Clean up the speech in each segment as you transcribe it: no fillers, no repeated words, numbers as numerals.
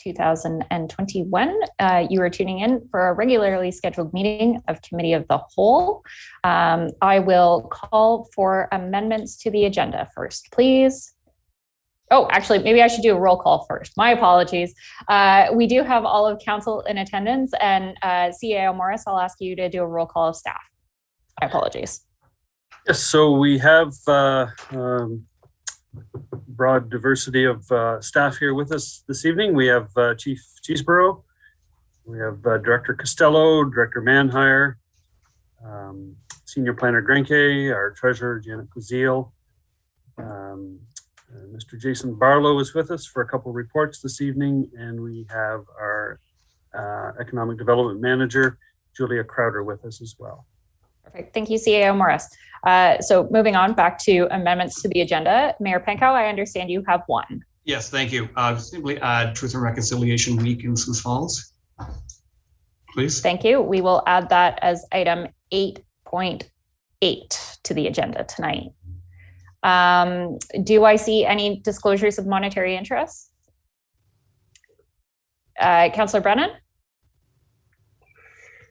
2021. You are tuning in for a regularly scheduled meeting of Committee of the Whole. I will call for amendments to the agenda first, please. Oh, actually, maybe I should do a roll call first. My apologies. We do have all of council in attendance, and CAO Morris, I'll ask you to do a roll call of staff. My apologies. Yes, so we have broad diversity of staff here with us this evening. We have Chief Cheeseborough, we have Director Costello, Director Manhire, Senior Planner Grenke, our Treasurer Janet Kuzil. Mr. Jason Barlow is with us for a couple of reports this evening, and we have our Economic Development Manager, Julia Crowder, with us as well. Perfect. Thank you, CAO Morris. So moving on back to amendments to the agenda. Mayor Pankow, I understand you have one. Yes, thank you. Simply add Truth and Reconciliation Week in Sioux Falls, please. Thank you. We will add that as item 8.8 to the agenda tonight. Do I see any disclosures of monetary interest? Councillor Brennan?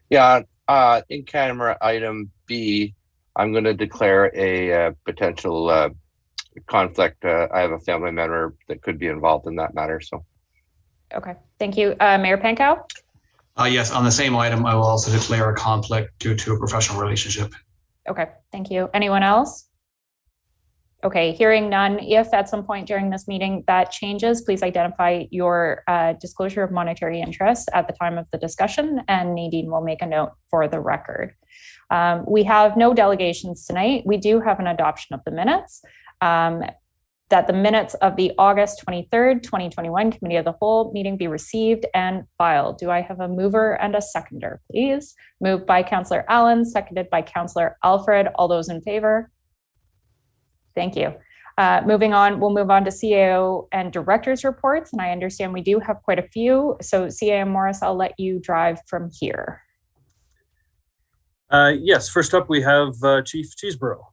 Yeah, in camera item B, I'm going to declare a potential conflict. I have a family member that could be involved in that matter. So, okay, thank you, Mayor Pankow. Yes, on the same item, I will also declare a conflict due to a professional relationship. Okay, thank you. Anyone else? Okay, hearing none. If at some point during this meeting that changes, please identify your disclosure of monetary interest at the time of the discussion, and Nadine will make a note for the record. We have no delegations tonight. We do have an adoption of the minutes. That the minutes of the August 23rd, 2021 Committee of the Whole meeting be received and filed. Do I have a mover and a seconder, please? Moved by Councillor Allen, seconded by Councillor Alfred. All those in favor? Thank you. Moving on, we'll move on to CAO and directors reports. And I understand we do have quite a few. So CAO Morris, I'll let you drive from here. Yes, first up we have Chief Cheeseborough.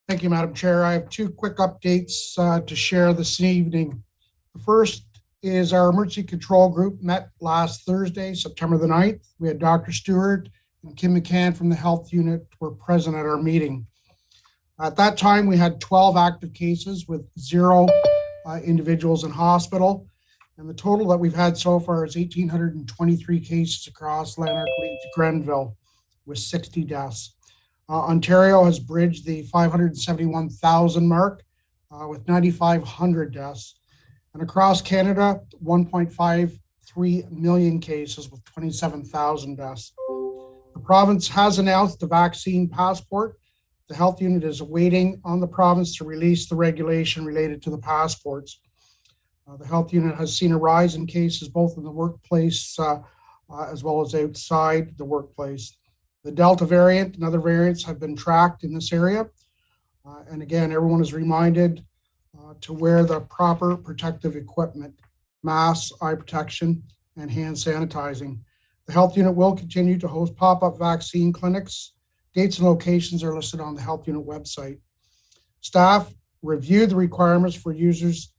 Thank you, Madam Chair. I have two quick updates to share this evening. The first is our emergency control group met last Thursday, September the 9th. We had Dr. Stewart and Kim McCann from the health unit were present at our meeting. At that time, we had 12 active cases with 0 individuals in hospital. And the total that we've had so far is 1,823 cases across Lanark, Leeds, Grenville, with 60 deaths. Ontario has bridged the 571,000 mark with 9,500 deaths. And across Canada, 1.53 million cases with 27,000 deaths. The province has announced the vaccine passport. The health unit is waiting on the province to release the regulation related to the passports. The health unit has seen a rise in cases both in the workplace as well as outside the workplace. The Delta variant and other variants have been tracked in this area. And again, everyone is reminded to wear the proper protective equipment, masks, eye protection, and hand sanitizing. The health unit will continue to host pop-up vaccine clinics. Dates and locations are listed on the health unit website. Staff review the requirements for users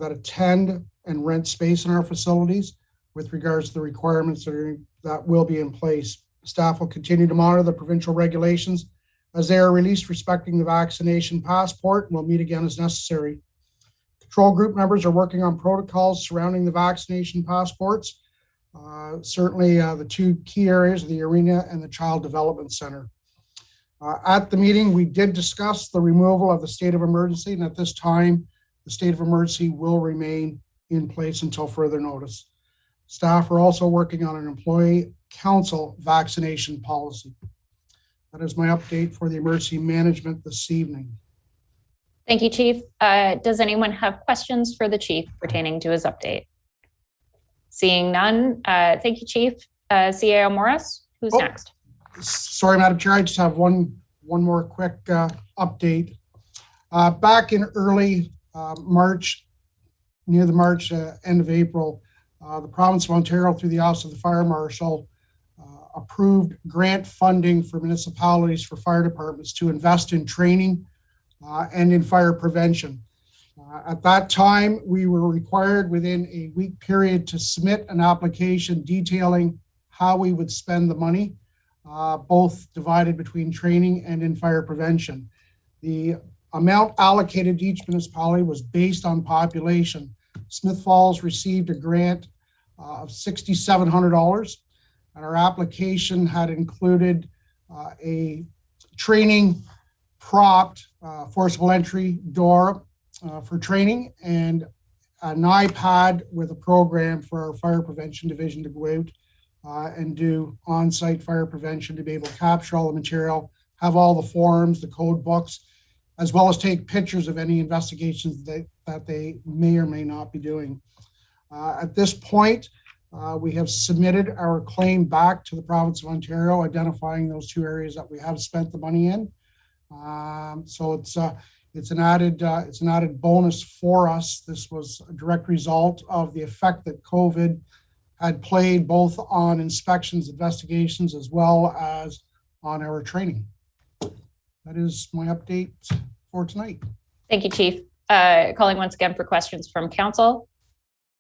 that attend and rent space in our facilities with regards to the requirements that will be in place. Staff will continue to monitor the provincial regulations as they are released respecting the vaccination passport, and will meet again as necessary. Control group members are working on protocols surrounding the vaccination passports. Certainly the two key areas are the arena and the Child Development Center. At the meeting, we did discuss the removal of the state of emergency, and at this time, the state of emergency will remain in place until further notice. Staff are also working on an employee council vaccination policy. That is my update for the emergency management this evening. Thank you, Chief. Does anyone have questions for the Chief pertaining to his update? Seeing none, thank you, Chief. CAO Morris, who's next? Sorry, Madam Chair, I just have one more quick update. Back in early March, near the March end of April, the province of Ontario, through the Office of the Fire Marshal, approved grant funding for municipalities for fire departments to invest in training and in fire prevention. At that time, we were required within a week period to submit an application detailing how we would spend the money, both divided between training and in fire prevention. The amount allocated to each municipality was based on population. Smith Falls received a grant of $6,700, and our application had included a training propped forcible entry door for training and an iPad with a program for our fire prevention division to go out and do on-site fire prevention, to be able to capture all the material, have all the forms, the code books, as well as take pictures of any investigations that they may or may not be doing. At this point, we have submitted our claim back to the province of Ontario, identifying those two areas that we have spent the money in. So it's an added bonus for us. This was a direct result of the effect that COVID had played both on inspections, investigations, as well as on our training. That is my update for tonight. Thank you, Chief. Calling once again for questions from council.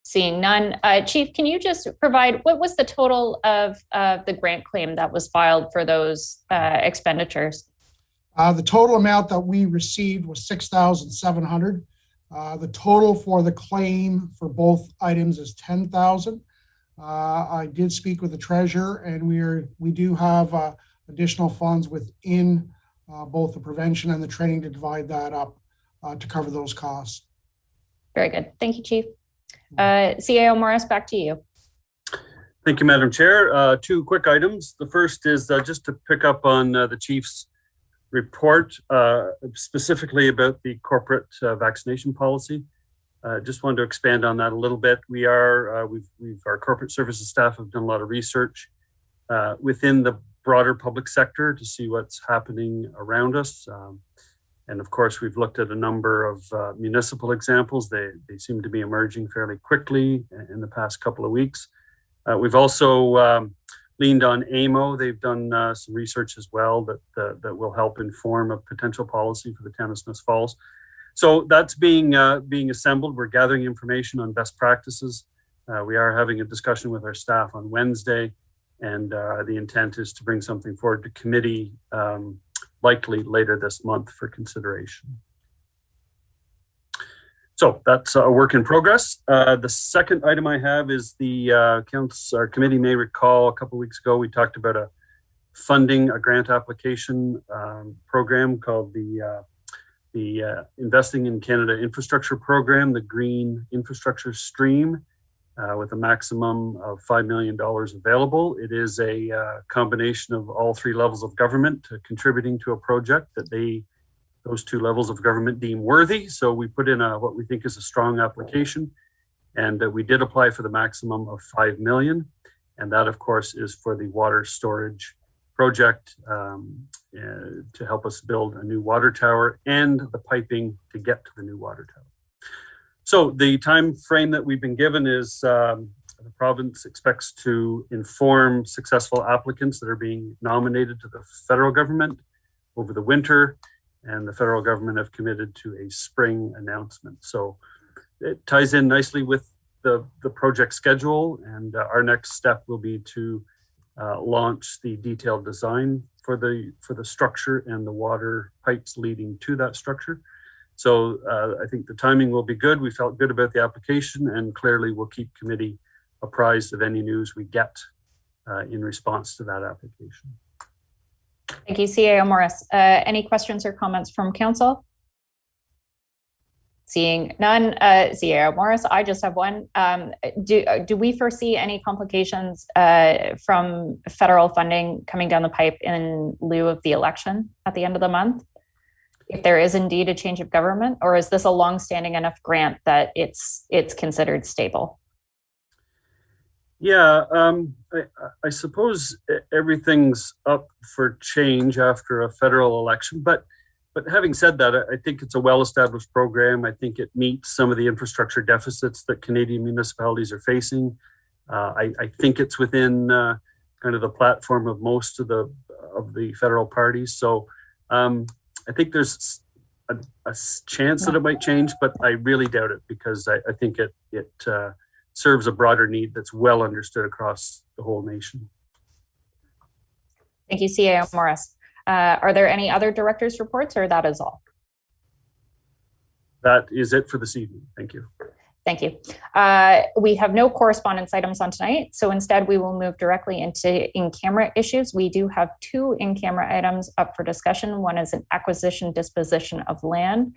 Seeing none. Chief, can you just provide, what was the total of the grant claim that was filed for those expenditures? The total amount that we received was $6,700. The total for the claim for both items is $10,000. I did speak with the treasurer, and we do have additional funds within both the prevention and the training to divide that up to cover those costs. Very good. Thank you, Chief. CAO Morris, back to you. Thank you, Madam Chair. Two quick items. The first is just to pick up on the Chief's report, specifically about the corporate vaccination policy. Just wanted to expand on that a little bit. Our corporate services staff have done a lot of research within the broader public sector to see what's happening around us. And of course, we've looked at a number of municipal examples. They seem to be emerging fairly quickly in the past couple of weeks. We've also leaned on AMO. They've done some research as well that will help inform a potential policy for the town of Smith Falls. So that's being assembled. We're gathering information on best practices. We are having a discussion with our staff on Wednesday, and the intent is to bring something forward to committee likely later this month for consideration. So that's a work in progress. The second item I have is our committee may recall a couple of weeks ago, we talked about a grant application program called the Investing in Canada Infrastructure Program, the Green Infrastructure Stream, with a maximum of $5 million available. It is a combination of all three levels of government contributing to a project that those two levels of government deem worthy. So we put in what we think is a strong application, and we did apply for the maximum of $5 million. And that, of course, is for the water storage project to help us build a new water tower and the piping to get to the new water tower. So the time frame that we've been given is the province expects to inform successful applicants that are being nominated to the federal government over the winter, and the federal government have committed to a spring announcement. So it ties in nicely with the project schedule, and our next step will be to launch the detailed design for the structure and the water pipes leading to that structure. So I think the timing will be good. We felt good about the application, and clearly we'll keep committee apprised of any news we get in response to that application. Thank you, CAO Morris. Any questions or comments from council? Seeing none, CAO Morris, I just have one. Do we foresee any complications from federal funding coming down the pipe in lieu of the election at the end of the month, if there is indeed a change of government, or is this a long-standing enough grant that it's considered stable? Yeah, I suppose everything's up for change after a federal election, but having said that, I think it's a well-established program. I think it meets some of the infrastructure deficits that Canadian municipalities are facing. I think it's within kind of the platform of most of the federal parties. So I think there's chance that it might change, but I really doubt it because I think it serves a broader need that's well understood across the whole nation. Thank you, CAO Morris. Are there any other directors' reports, or that is all? That is it for this evening. Thank you. Thank you. We have no correspondence items on tonight, so instead we will move directly into in-camera issues. We do have two in-camera items up for discussion. One is an acquisition disposition of land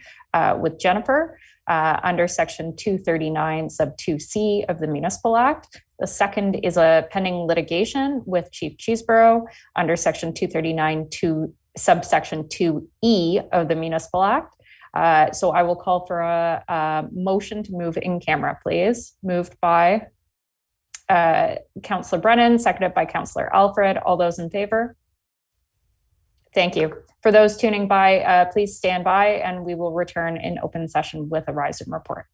with Jennifer under Section 239 sub 2C of the Municipal Act. The second is a pending litigation with Chief Cheeseborough under Section 239 subsection 2E of the Municipal Act. So I will call for a motion to move in camera, please. Moved by Councillor Brennan, seconded by Councillor Alfred. All those in favor? Thank you. For those tuning by, please stand by and we will return in open session with a rise in report.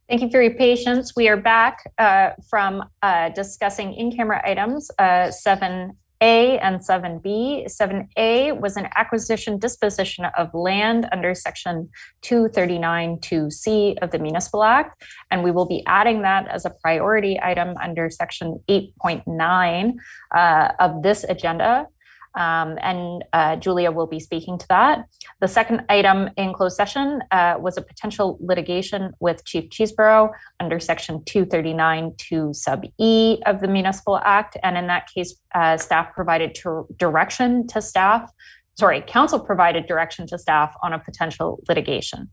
Thank you for your patience. We are back from discussing in-camera items 7A and 7B. 7A was an acquisition disposition of land under Section 239(2)(c) of the Municipal Act, and we will be adding that as a priority item under Section 8.9 of this agenda. Julia will be speaking to that. The second item in closed session was a potential litigation with Chief Chesebro under Section 239(2)(e) of the Municipal Act. And in that case, council provided direction to staff on a potential litigation.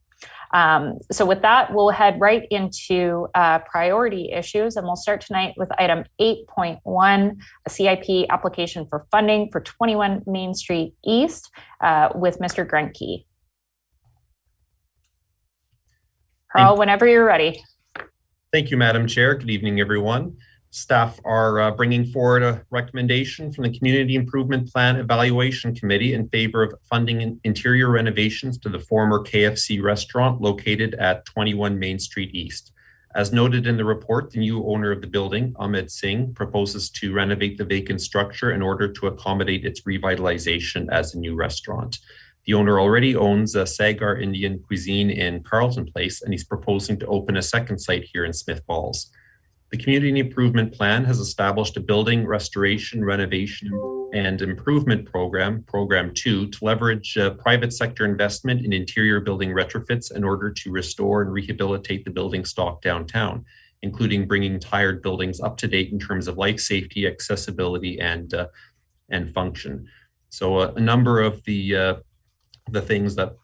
So with that, we'll head right into priority issues, and we'll start tonight with item 8.1, a CIP application for funding for 21 Main Street East with Mr. Grenke. Carl, whenever you're ready. Thank you, Madam Chair. Good evening, everyone. Staff are bringing forward a recommendation from the Community Improvement Plan Evaluation Committee in favor of funding interior renovations to the former KFC restaurant located at 21 Main Street East. As noted in the report, the new owner of the building, Ahmed Singh, proposes to renovate the vacant structure in order to accommodate its revitalization as a new restaurant. The owner already owns a Sagar Indian Cuisine in Carleton Place, and he's proposing to open a second site here in Smith Falls. The Community Improvement Plan has established a building restoration, renovation, and improvement program, Program 2, to leverage private sector investment in interior building retrofits in order to restore and rehabilitate the building stock downtown, including bringing tired buildings up to date in terms of life safety, accessibility, and function. So a number of the things that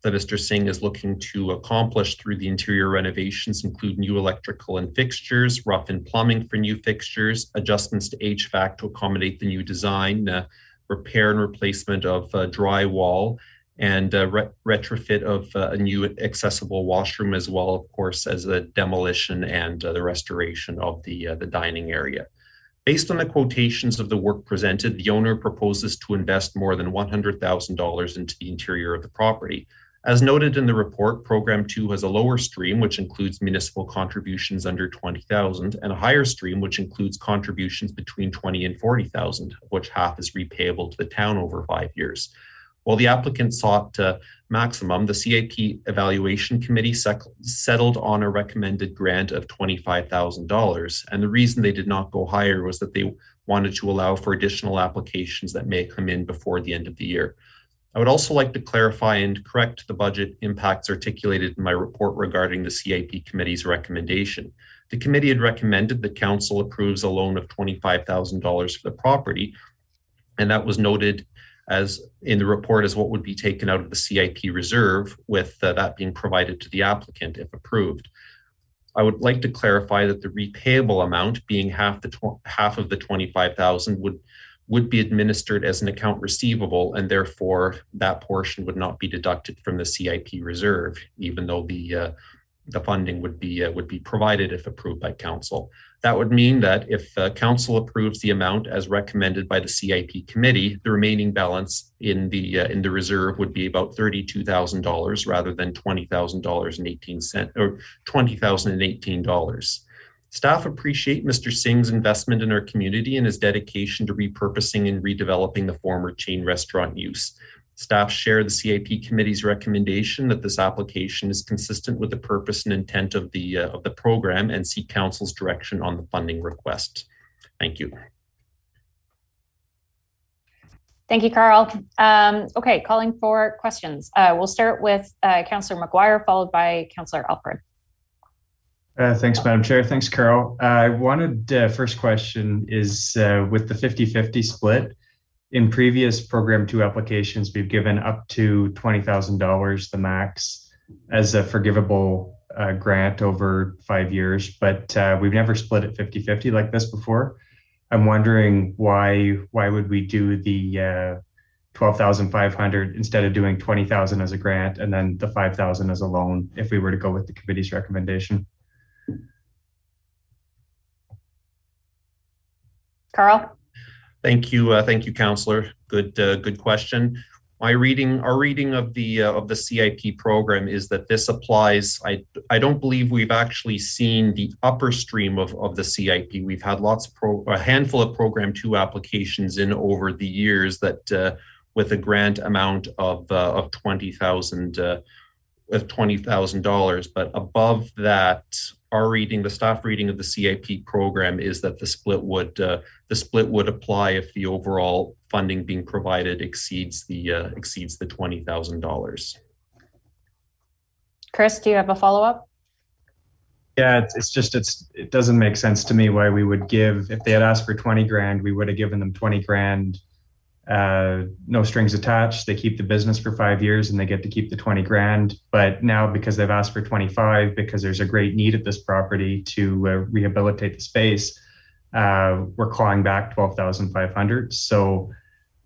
Mr. Singh is looking to accomplish through the interior renovations include new electrical and fixtures, rough-in plumbing for new fixtures, adjustments to HVAC to accommodate the new design, repair and replacement of drywall, and retrofit of a new accessible washroom, as well, of course, as the demolition and the restoration of the dining area. Based on the quotations of the work presented, the owner proposes to invest more than $100,000 into the interior of the property. As noted in the report, Program 2 has a lower stream, which includes municipal contributions under $20,000, and a higher stream, which includes contributions between $20,000 and $40,000, of which half is repayable to the town over 5 years. While the applicant sought maximum, the CIP Evaluation Committee settled on a recommended grant of $25,000, and the reason they did not go higher was that they wanted to allow for additional applications that may come in before the end of the year. I would also like to clarify and correct the budget impacts articulated in my report regarding the CIP Committee's recommendation. The committee had recommended that council approves a loan of $25,000 for the property, and that was noted as in the report as what would be taken out of the CIP reserve, with that being provided to the applicant if approved. I would like to clarify that the repayable amount, being half of the $25,000, would be administered as an account receivable, and therefore that portion would not be deducted from the CIP reserve, even though the funding would be provided if approved by council. That would mean that if council approves the amount as recommended by the CIP committee, the remaining balance in the reserve would be about $32,000 rather than $20,018 or $20,018. Staff appreciate Mr. Singh's investment in our community and his dedication to repurposing and redeveloping the former chain restaurant use. Staff share the CIP committee's recommendation that this application is consistent with the purpose and intent of the program, and seek council's direction on the funding request. Thank you. Thank you, Carl. Okay, calling for questions. We'll start with Councillor McGuire, followed by Councillor Alfred. Thanks, Madam Chair. Thanks, Carol. I wanted, first question is with the 50-50 split. In previous Program 2 applications, we've given up to $20,000, the max, as a forgivable grant over 5 years, but we've never split it 50-50 like this before. I'm wondering why would we do the $12,500 instead of doing $20,000 as a grant and then the $5,000 as a loan if we were to go with the committee's recommendation? Carl? Thank you, Councillor. Good question. our reading of the CIP program is that this applies. I don't believe we've actually seen the upper stream of the CIP. We've had a handful of Program 2 applications in over the years that with a grant amount of $20,000, but above that, the staff reading of the CIP program is that the split would apply if the overall funding being provided exceeds the $20,000. Chris, do you have a follow-up? Yeah, it doesn't make sense to me why we would give, if they had asked for 20 grand, we would have given them 20 grand. No strings attached. They keep the business for 5 years and they get to keep the 20 grand. But now, because they've asked for 25, because there's a great need at this property to rehabilitate the space, we're clawing back 12,500. So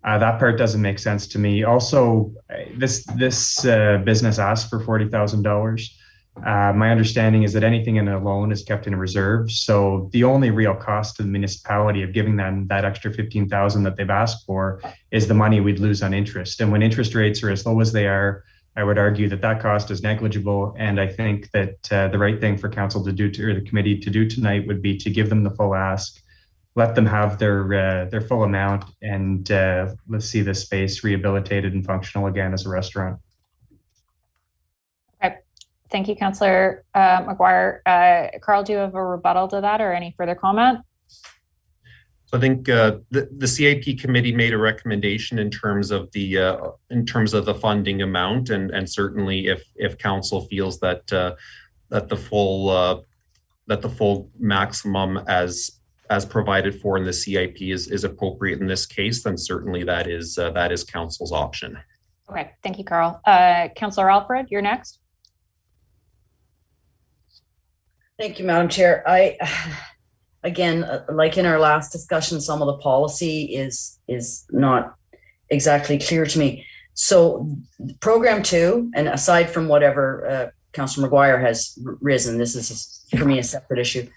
that part doesn't make sense to me. Also, this business asked for $40,000. My understanding is that anything in a loan is kept in a reserve. So the only real cost to the municipality of giving them that extra 15,000 that they've asked for is the money we'd lose on interest. And when interest rates are as low as they are, I would argue that cost is negligible. And I think that the right thing for council to do, or the committee to do tonight, would be to give them the full ask, let them have their full amount, and let's see the space rehabilitated and functional again as a restaurant. Thank you, Councillor McGuire. Carl, do you have a rebuttal to that or any further comment? So I think the CIP committee made a recommendation in terms of the funding amount, and certainly if council feels that the full maximum as provided for in the CIP is appropriate in this case, then certainly that is council's option. Okay, thank you, Carl. Councillor Alfred, you're next. Thank you, Madam Chair. Again, like in our last discussion, some of the policy is not exactly clear to me. So Program 2, and aside from whatever Councillor McGuire has risen, this is for me a separate issue.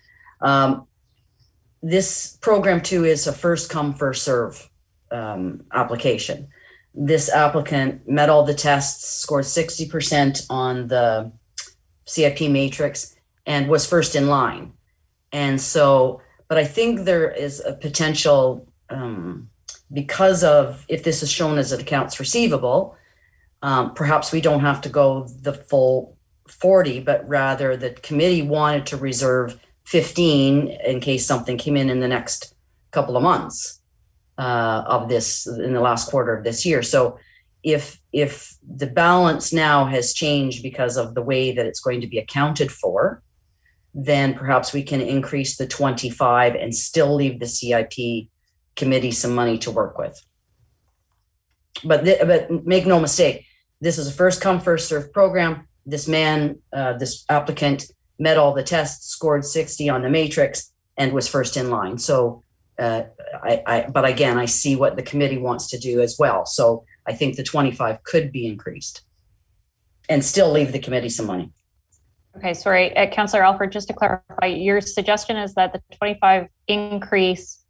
This Program 2 is a first come, first serve application. This applicant met all the tests, scored 60% on the CIP matrix, and was first in line. And so, but I think there is a potential, because of, if this is shown as an accounts receivable, perhaps we don't have to go the full 40, but rather the committee wanted to reserve 15 in case something came in the next couple of months of this, in the last quarter of this year. So if the balance now has changed because of the way that it's going to be accounted for, then perhaps we can increase the 25 and still leave the CIP committee some money to work with. But make no mistake, this is a first come, first serve program. This applicant met all the tests, scored 60 on the matrix, and was first in line. So, but again, I see what the committee wants to do as well. So I think the 25 could be increased and still leave the committee some money. Okay, sorry, Councillor Alfred, just to clarify, your suggestion is that the 25 increase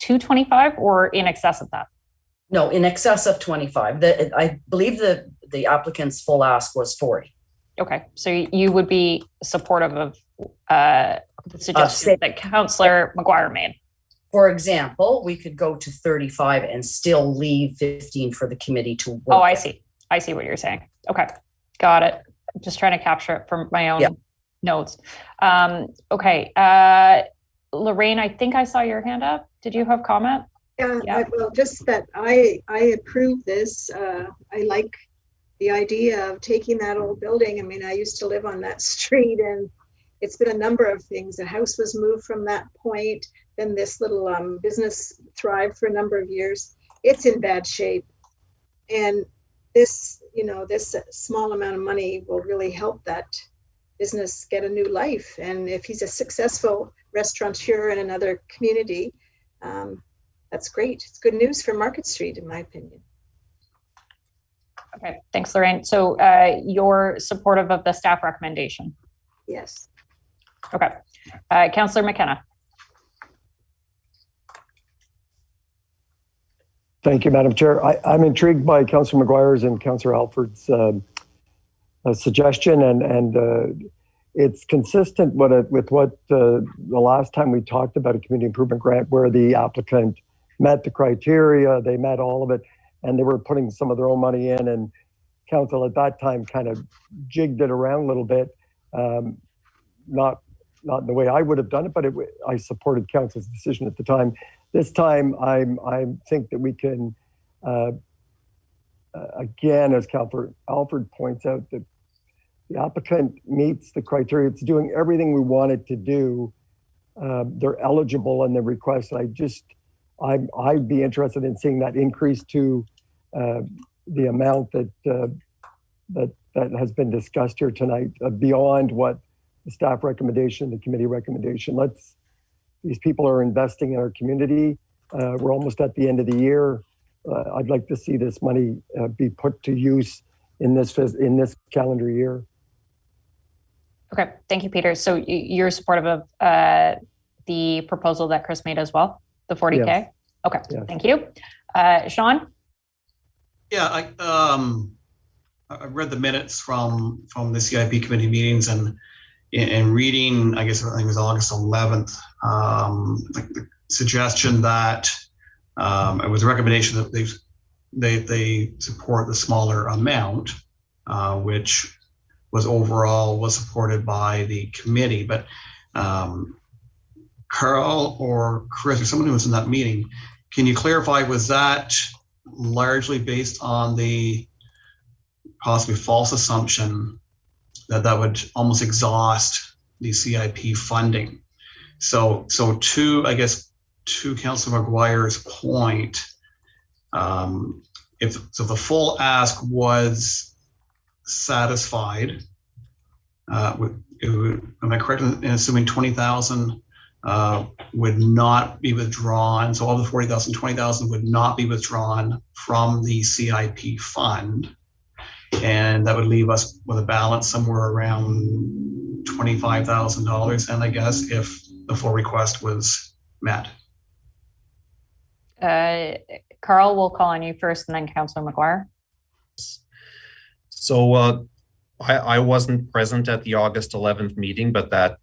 to 25 or in excess of that? No, in excess of 25. I believe the applicant's full ask was 40. Okay, so you would be supportive of the suggestion that Councillor McGuire made? For example, we could go to 35 and still leave 15 for the committee to work. Oh, I see. I see what you're saying. Okay, got it. I'm just trying to capture it from my own notes. Okay, Lorraine, I think I saw your hand up. Did you have comment? Yeah. Well, just that I approve this. I like the idea of taking that old building. I mean, I used to live on that street, and it's been a number of things. The house was moved from that point. Then this little business thrived for a number of years. It's in bad shape, and this small amount of money will really help that business get a new life. And if he's a successful restaurateur in another community, that's great. It's good news for Market Street, in my opinion. Okay, thanks, Lorraine. So you're supportive of the staff recommendation? Yes. Okay. Councillor McKenna. Thank you, Madam Chair. I'm intrigued by Councillor Maguire's and Councillor Alford's suggestion, and it's consistent with what the last time we talked about a community improvement grant where the applicant met the criteria, they met all of it, and they were putting some of their own money in, and council at that time kind of jigged it around a little bit. Not in the way I would have done it, but I supported council's decision at the time. This time, I think that we can, again, as Councillor Alford points out, that the applicant meets the criteria. It's doing everything we want it to do. They're eligible in the request. I'd be interested in seeing that increase to the amount that has been discussed here tonight, beyond what the staff recommendation, the committee recommendation. These people are investing in our community. We're almost at the end of the year. I'd like to see this money be put to use in this calendar year. Okay, thank you, Peter. So you're supportive of the proposal that Chris made as well, the 40K? Yes. Okay, Yes. Thank you. Sean? Yeah, I read the minutes from the CIP committee meetings, and in reading, I think it was August 11th, the suggestion that it was a recommendation that they support the smaller amount, which was supported by the committee. But Carl or Chris or someone who was in that meeting, can you clarify, was that largely based on the possibly false assumption that would almost exhaust the CIP funding? So to Councillor Maguire's point, if the full ask was satisfied, am I correct in assuming 20,000 would not be withdrawn? So of the 40,000, 20,000 would not be withdrawn from the CIP fund, and that would leave us with a balance somewhere around $25,000. And I guess if the full request was met. Carl, we'll call on you first, and then Councillor Maguire. So I wasn't present at the August 11th meeting, but that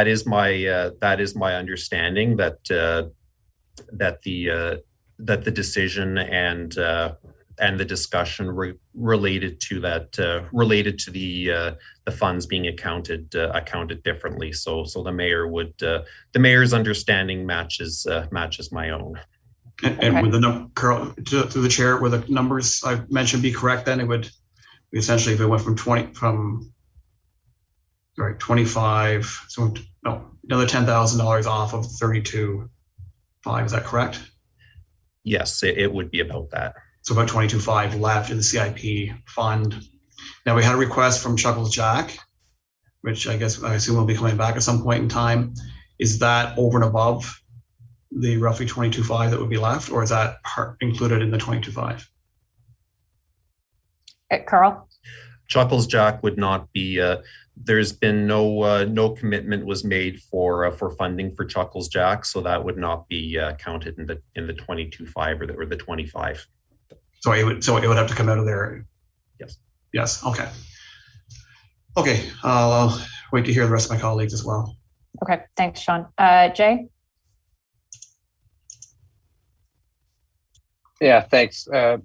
is my understanding that the decision and the discussion related to the funds being accounted differently. So the mayor's understanding matches my own. And with the Carl, through the chair, were the numbers I mentioned be correct? Then it would be essentially, if it went from 25, so no, another $10,000 off of 32.5. Is that correct? Yes, it would be about that. So about 22.5 left in the CIP fund. Now we had a request from Chuckles Jack, which I assume will be coming back at some point in time. Is that over and above the roughly 22.5 that would be left, or is that included in the 22.5? Carl? Chuckles Jack would not be. There's been no commitment was made for funding for Chuckles Jack, so that would not be counted in the 22.5 or the 25. So it would have to come out of there. Yes. Yes. Okay. Okay. I'll wait to hear the rest of my colleagues as well. Okay. Thanks, Sean. Jay? Yeah, thanks. I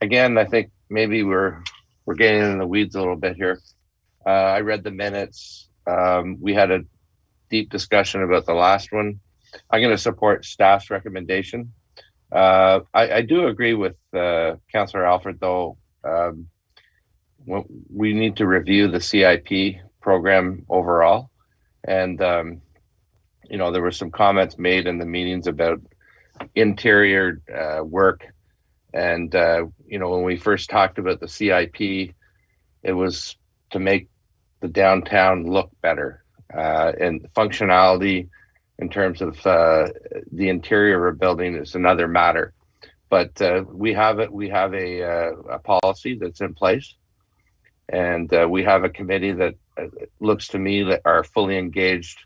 think maybe we're getting in the weeds a little bit here. I read the minutes. We had a deep discussion about the last one. I'm going to support staff's recommendation. I do agree with Councillor Alford, though. We need to review the CIP program overall. And, there were some comments made in the meetings about interior work. And, when we first talked about the CIP, it was to make the downtown look better and functionality in terms of the interior of a building is another matter. But we have a policy that's in place, and we have a committee that looks to me that are fully engaged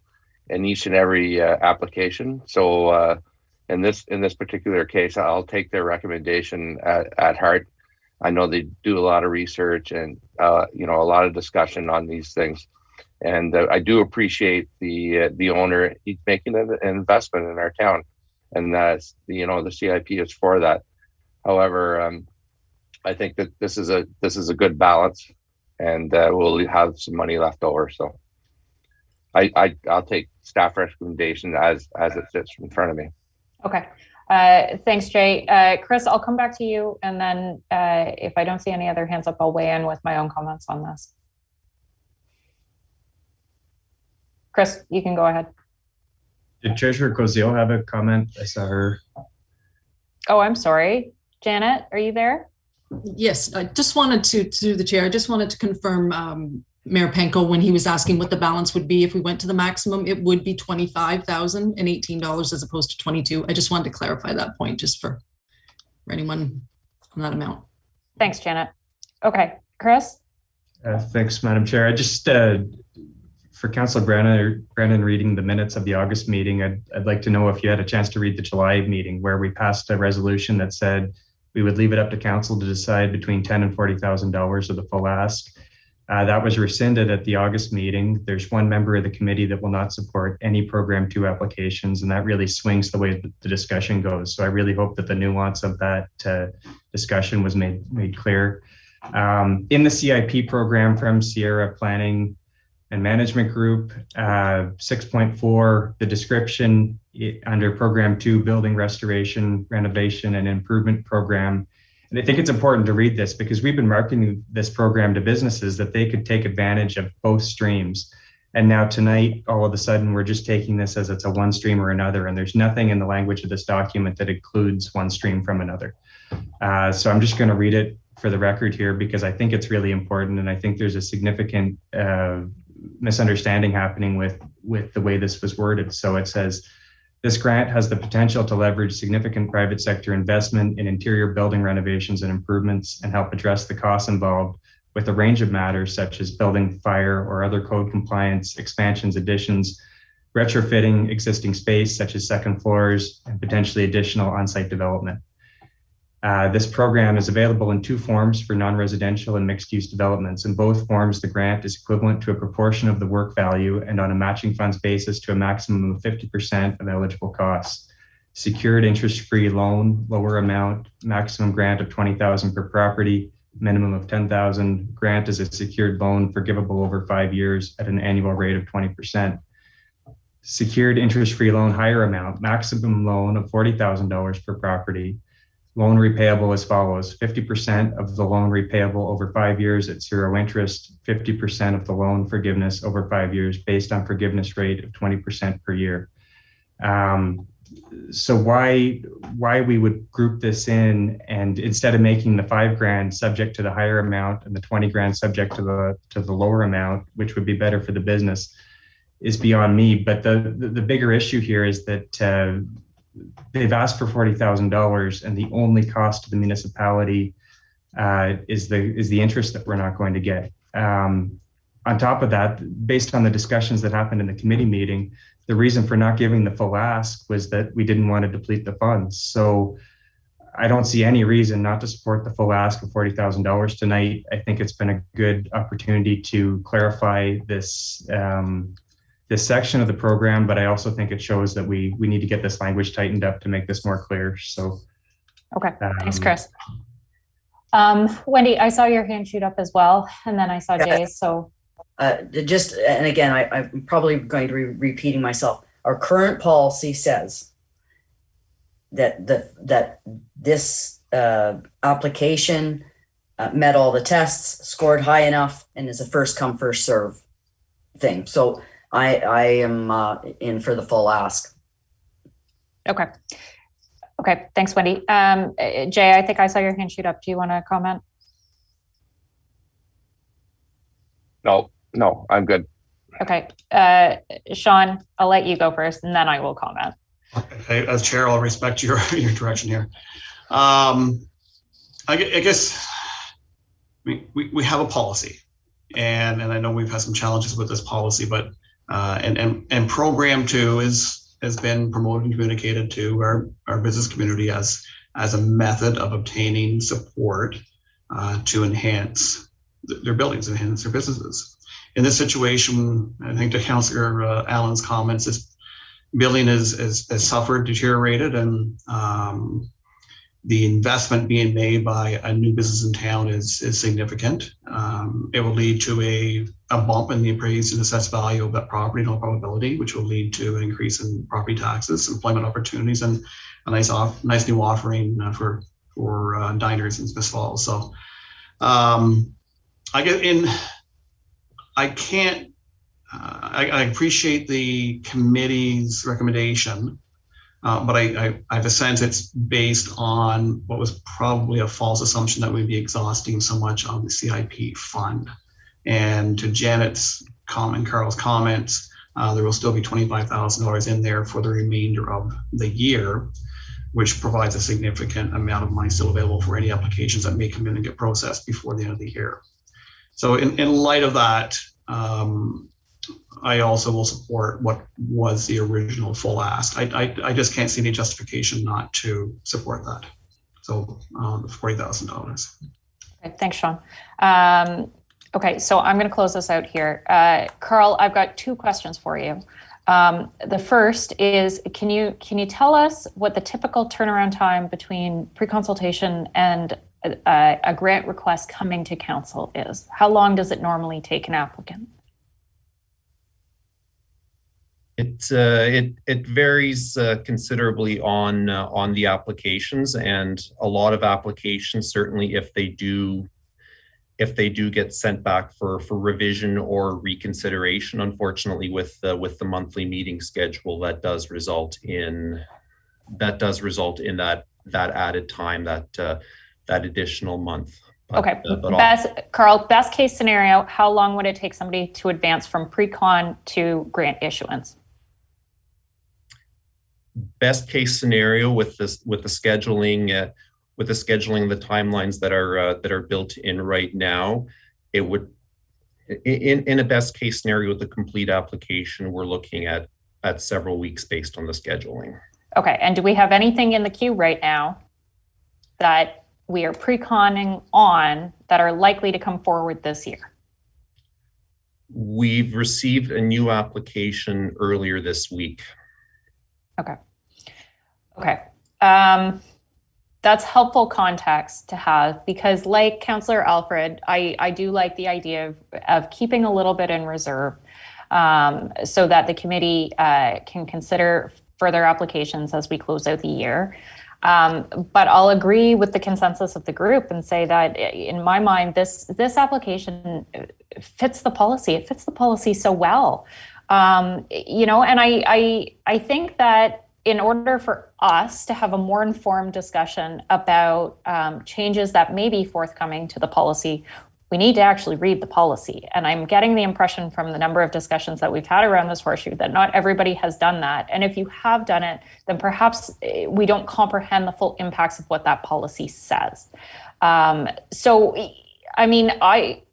in each and every application. So in this particular case, I'll take their recommendation at heart. I know they do a lot of research and a lot of discussion on these things, and I do appreciate the owner. He's making an investment in our town, and that's the CIP is for that. However, I think that this is a good balance, and we'll have some money left over. So I'll take staff recommendation as it sits in front of me. Okay. Thanks, Jay. Chris, I'll come back to you, and then if I don't see any other hands up, I'll weigh in with my own comments on this. Chris, you can go ahead. Did Treasurer Koziel have a comment? I saw her. Oh, I'm sorry. Janet, are you there? Yes, I just wanted to, through the chair, I just wanted to confirm Mayor Panko, when he was asking what the balance would be if we went to the maximum, it would be $25,018 as opposed to 22. I just wanted to clarify that point just for anyone on that amount. Thanks, Janet. Okay, Chris? Thanks, Madam Chair. I just, for Councillor Brennan reading the minutes of the August meeting, I'd like to know if you had a chance to read the July meeting where we passed a resolution that said we would leave it up to council to decide between $10,000 and $40,000 of the full ask. That was rescinded at the August meeting. There's one member of the committee that will not support any Program 2 applications, and that really swings the way the discussion goes. So I really hope that the nuance of that discussion was made clear. In the CIP program from Sierra Planning and Management Group, 6.4, the description under Program 2, Building Restoration, Renovation, and Improvement Program. And I think it's important to read this because we've been marketing this program to businesses that they could take advantage of both streams. And now tonight, all of a sudden, we're just taking this as it's a one stream or another. And there's nothing in the language of this document that includes one stream from another. So I'm just going to read it for the record here because I think it's really important. And I think there's a significant misunderstanding happening with the way this was worded. So it says, this grant has the potential to leverage significant private sector investment in interior building renovations and improvements and help address the costs involved with a range of matters such as building, fire, or other code compliance, expansions, additions, retrofitting existing space such as second floors, and potentially additional on-site development. This program is available in two forms for non-residential and mixed-use developments. In both forms, the grant is equivalent to a proportion of the work value and on a matching funds basis to a maximum of 50% of eligible costs. Secured interest-free loan, lower amount, maximum grant of $20,000 per property, minimum of $10,000. Grant is a secured loan forgivable over 5 years at an annual rate of 20%. Secured interest-free loan, higher amount, maximum loan of $40,000 per property. Loan repayable as follows: 50% of the loan repayable over 5 years at zero interest, 50% of the loan forgiveness over 5 years based on forgiveness rate of 20% per year. So why we would group this in, and instead of making the $5,000 subject to the higher amount and the $20,000 subject to the lower amount, which would be better for the business, is beyond me. But the bigger issue here is that they've asked for $40,000, and the only cost to the municipality is the interest that we're not going to get. On top of that, based on the discussions that happened in the committee meeting, the reason for not giving the full ask was that we didn't want to deplete the funds. So I don't see any reason not to support the full ask of $40,000 tonight. I think it's been a good opportunity to clarify this section of the program, but I also think it shows that we need to get this language tightened up to make this more clear. So, okay, thanks, Chris. Wendy, I saw your hand shoot up as well, and then I saw Jay's. So, and again, I'm probably going to be repeating myself. Our current policy says that this application met all the tests, scored high enough, and is a first come first serve thing. So I am in for the full ask. Okay. Okay. Thanks, Wendy. Jay, I think I saw your hand shoot up. Do you want to comment? No, I'm good. Okay. Sean, I'll let you go first, and then I will comment. Okay, as chair, I'll respect your direction here. I guess we have a policy, and I know we've had some challenges with this policy, but and program 2 is has been promoted and communicated to our business community as a method of obtaining support to enhance their buildings, enhance their businesses. In this situation, I think to Councillor Allen's comments, this building has suffered, deteriorated, and the investment being made by a new business in town is significant. It will lead to a bump in the appraised and assessed value of that property in all probability, which will lead to an increase in property taxes, employment opportunities, and a nice new offering for diners in Smith Falls. So I appreciate the committee's recommendation, but I have a sense it's based on what was probably a false assumption that we'd be exhausting so much on the CIP fund. And to Janet's comment, Carl's comments, there will still be $25,000 in there for the remainder of the year, which provides a significant amount of money still available for any applications that may come in and get processed before the end of the year. So in light of that, I also will support what was the original full ask. I just can't see any justification not to support that. So $40,000. Okay, thanks, Sean. Okay, so I'm going to close this out here. Carl, I've got two questions for you. The first is, can you tell us what the typical turnaround time between pre-consultation and a grant request coming to council is? How long does it normally take an applicant? It varies considerably on the applications, and a lot of applications, certainly if they do get sent back for revision or reconsideration, unfortunately with the monthly meeting schedule, that does result in that added time, that additional month. Okay, Carl, best case scenario, how long would it take somebody to advance from pre-con to grant issuance? Best case scenario with the scheduling, the timelines that are built in right now, it would, in a best case scenario with the complete application, we're looking at several weeks based on the scheduling. Okay, and do we have anything in the queue right now that we are pre-conning on that are likely to come forward this year? We've received a new application earlier this week. Okay. That's helpful context to have, because like Councillor Alfred, I do like the idea of keeping a little bit in reserve so that the committee can consider further applications as we close out the year. But I'll agree with the consensus of the group and say that in my mind, this application fits the policy. It fits the policy so well. And I think that in order for us to have a more informed discussion about changes that may be forthcoming to the policy, we need to actually read the policy. And I'm getting the impression from the number of discussions that we've had around this horseshoe that not everybody has done that. And if you have done it, then perhaps we don't comprehend the full impacts of what that policy says.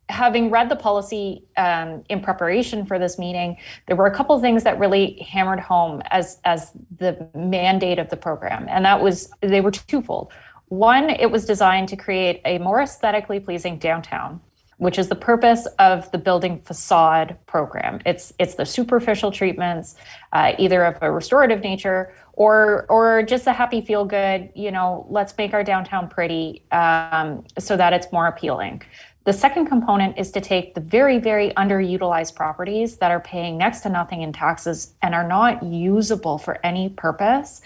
Having read the policy in preparation for this meeting, there were a couple of things that really hammered home as the mandate of the program. And they were twofold. One, it was designed to create a more aesthetically pleasing downtown, which is the purpose of the building facade program. It's the superficial treatments, either of a restorative nature or just a happy feel good, let's make our downtown pretty so that it's more appealing. The second component is to take the very, very underutilized properties that are paying next to nothing in taxes and are not usable for any purpose,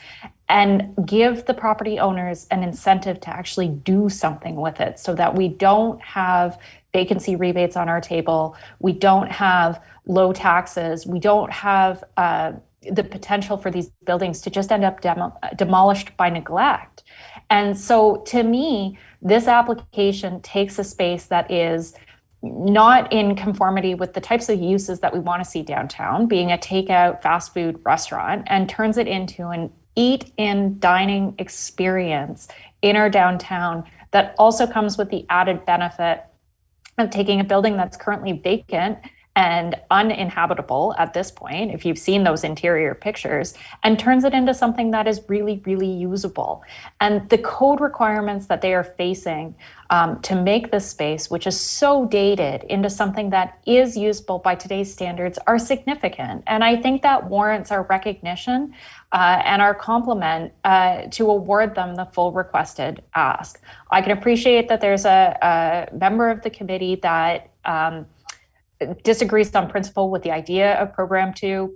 and give the property owners an incentive to actually do something with it so that we don't have vacancy rebates on our table, we don't have low taxes, we don't have the potential for these buildings to just end up demolished by neglect. And so to me, this application takes a space that is not in conformity with the types of uses that we want to see downtown, being a takeout fast food restaurant, and turns it into an eat-in dining experience in our downtown that also comes with the added benefit of taking a building that's currently vacant and uninhabitable at this point, if you've seen those interior pictures, and turns it into something that is really, really usable. And the code requirements that they are facing to make this space, which is so dated, into something that is usable by today's standards are significant. And I think that warrants our recognition and our compliment to award them the full requested ask. I can appreciate that there's a member of the committee that disagrees on principle with the idea of Program 2.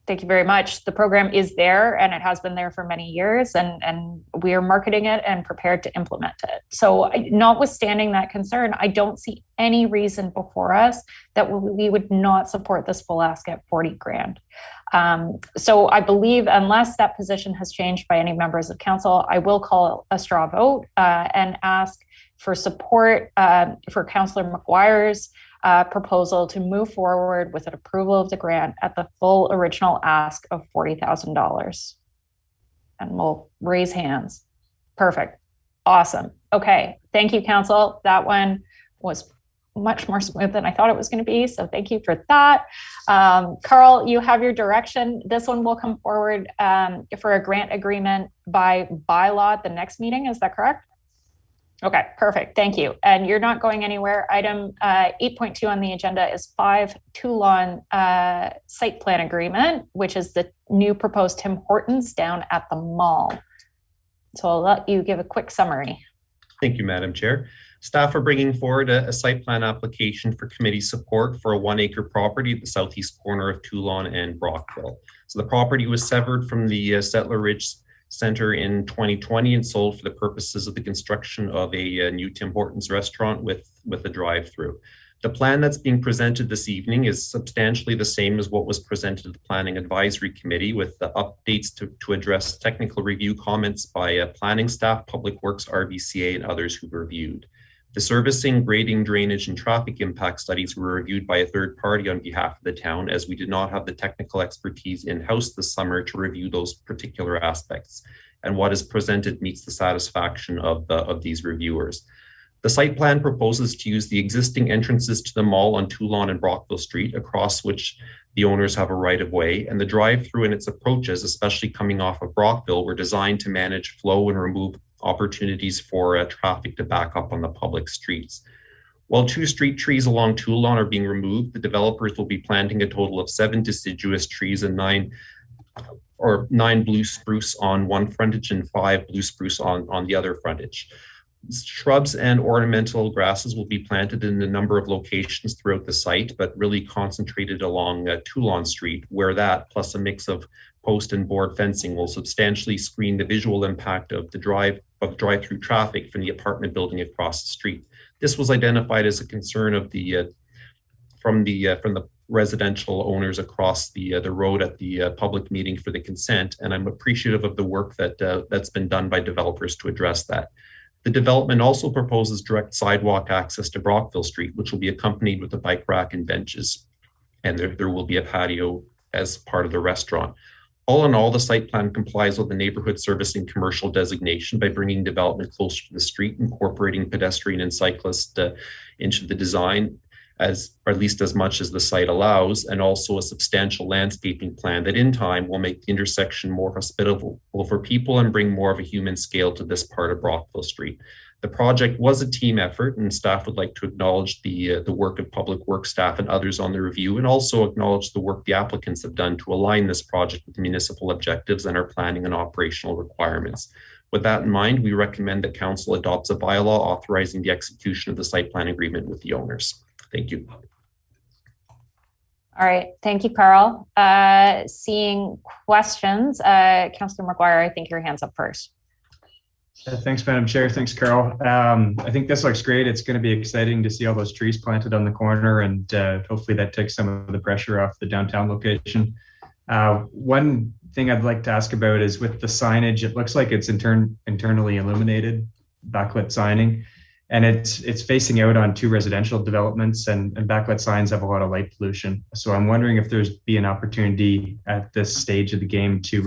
Thank you very much. The program is there and it has been there for many years, and we are marketing it and prepared to implement it. So notwithstanding that concern, I don't see any reason before us that we would not support this full ask at 40 grand. So I believe, unless that position has changed by any members of council, I will call a straw vote and ask for support for Councillor McGuire's proposal to move forward with an approval of the grant at the full original ask of $40,000. And we'll raise hands. Perfect. Awesome. Okay. Thank you, Council. That one was much more smooth than I thought it was going to be. So thank you for that. Carl, you have your direction. This one will come forward for a grant agreement by bylaw at the next meeting. Is that correct? Okay, perfect. Thank you. And you're not going anywhere. Item 8.2 on the agenda is 5 Toulon site plan agreement, which is the new proposed Tim Hortons down at the mall. So I'll let you give a quick summary. Thank you, Madam Chair. Staff are bringing forward a site plan application for committee support for a 1-acre property at the southeast corner of Toulon and Brockville. So the property was severed from the Settler Ridge Center in 2020 and sold for the purposes of the construction of a new Tim Hortons restaurant with a drive-through. The plan that's being presented this evening is substantially the same as what was presented to the Planning Advisory Committee, with the updates to address technical review comments by planning staff, Public Works, RVCA, and others who reviewed. The servicing, grading, drainage, and traffic impact studies were reviewed by a third party on behalf of the town, as we did not have the technical expertise in-house this summer to review those particular aspects. And what is presented meets the satisfaction of these reviewers. The site plan proposes to use the existing entrances to the mall on Toulon and Brockville Street, across which the owners have a right of way, and the drive-through and its approaches, especially coming off of Brockville, were designed to manage flow and remove opportunities for traffic to back up on the public streets. While 2 street trees along Toulon are being removed, the developers will be planting a total of 7 deciduous trees and 9 blue spruce on one frontage and 5 blue spruce on the other frontage. Shrubs and ornamental grasses will be planted in a number of locations throughout the site, but really concentrated along Toulon Street, where that, plus a mix of post and board fencing, will substantially screen the visual impact of the drive-through traffic from the apartment building across the street. This was identified as a concern of from the residential owners across the road at the public meeting for the consent, and I'm appreciative of the work that's been done by developers to address that. The development also proposes direct sidewalk access to Brockville Street, which will be accompanied with a bike rack and benches, and there will be a patio as part of the restaurant. All in all, the site plan complies with the neighborhood servicing commercial designation by bringing development closer to the street, incorporating pedestrian and cyclist into the design, or at least as much as the site allows, and also a substantial landscaping plan that in time will make the intersection more hospitable for people and bring more of a human scale to this part of Brockville Street. The project was a team effort, and staff would like to acknowledge the work of Public Works staff and others on the review, and also acknowledge the work the applicants have done to align this project with municipal objectives and our planning and operational requirements. With that in mind, we recommend that Council adopts a bylaw authorizing the execution of the site plan agreement with the owners. Thank you. All right. Thank you, Carl. Seeing questions, Councillor McGuire, I think your hand's up first. Thanks, Madam Chair. Thanks, Carol. I think this looks great. It's going to be exciting to see all those trees planted on the corner, and hopefully that takes some of the pressure off the downtown location. One thing I'd like to ask about is with the signage, it looks like it's internally illuminated, backlit signing. And it's facing out on 2 residential developments, and backlit signs have a lot of light pollution. So I'm wondering if there's be an opportunity at this stage of the game to